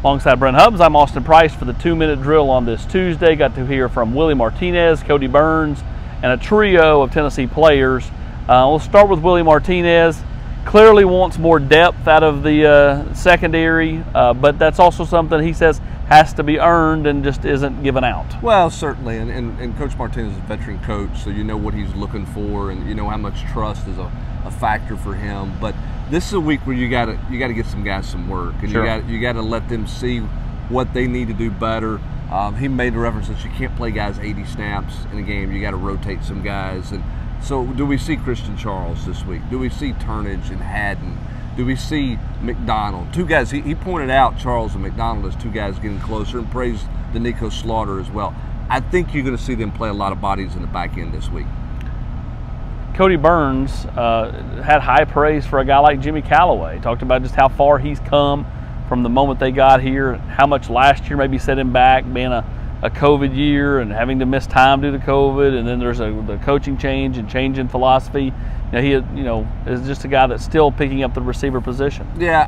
Alongside Brent Hubbs, I'm Austin Price for the 2-minute drill on this Tuesday. Got to hear from Willie Martinez, Cody Burns, and a trio of Tennessee players. We'll start with Willie Martinez. Clearly wants more depth out of the secondary, but that's also something he says has to be earned and just isn't given out. Well, certainly, and Coach Martinez is a veteran coach, so you know what he's looking for, and you know how much trust is a factor for him. But this is a week where you got to get some guys some work, and sure. you got to let them see what they need to do better. He made the reference that you can't play guys 80 snaps in a game. You got to rotate some guys. And so, do we see Christian Charles this week? Do we see Turnage and Haddon? Do we see McDonald? Two guys. He pointed out Charles and McDonald as two guys getting closer, and praised Danico Slaughter as well. I think you're going to see them play a lot of bodies in the back end this week. Cody Burns had high praise for a guy like Jimmy Callaway. Talked about just how far he's come from the moment they got here, how much last year maybe set him back, being a COVID year and having to miss time due to COVID, and then there's the coaching change and change in philosophy. He is just a guy that's still picking up the receiver position. Yeah,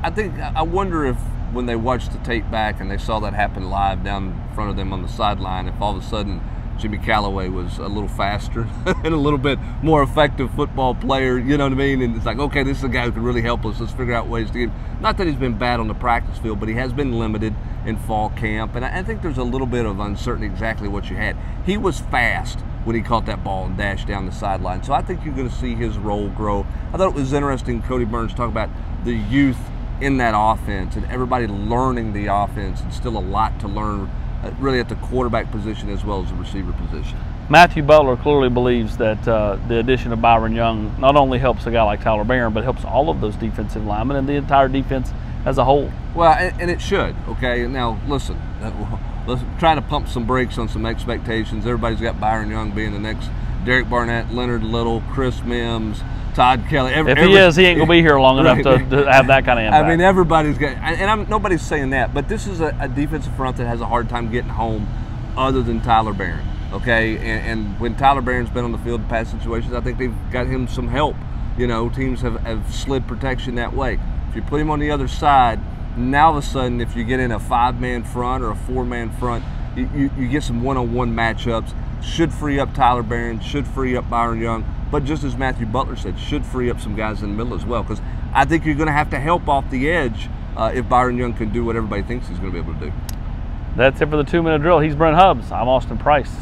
I wonder if when they watched the tape back and they saw that happen live down in front of them on the sideline, if all of a sudden Jimmy Callaway was a little faster and a little bit more effective football player, you know what I mean? And it's like, okay, this is a guy who can really help us. Let's figure out ways to get – not that he's been bad on the practice field, but he has been limited in fall camp. And I think there's a little bit of uncertainty exactly what you had. He was fast when he caught that ball and dashed down the sideline. So I think you're going to see his role grow. I thought it was interesting, Cody Burns talk about the youth in that offense and everybody learning the offense, and still a lot to learn really at the quarterback position as well as the receiver position. Matthew Butler clearly believes that the addition of Byron Young not only helps a guy like Tyler Barron, but helps all of those defensive linemen and the entire defense as a whole. Well, and it should, okay? Now, listen, let's try to pump some brakes on some expectations. Everybody's got Byron Young being the next Derek Barnett, Leonard Little, Chris Mims, Todd Kelly. If he is, he ain't going to be here long enough to have that kind of impact. I mean, everybody's got, and nobody's saying that, but this is a defensive front that has a hard time getting home other than Tyler Barron, okay? And when Tyler Barron's been on the field in past situations, I think they've got him some help. You know, teams have slid protection that way. If you put him on the other side, now all of a sudden, if you get in a 5-man front or a 4-man front, you get some one-on-one matchups. Should free up Tyler Barron, should free up Byron Young, but just as Matthew Butler said, should free up some guys in the middle as well, because I think you're going to have to help off the edge if Byron Young can do what everybody thinks he's going to be able to do. That's it for the 2-minute drill. He's Brent Hubbs. I'm Austin Price.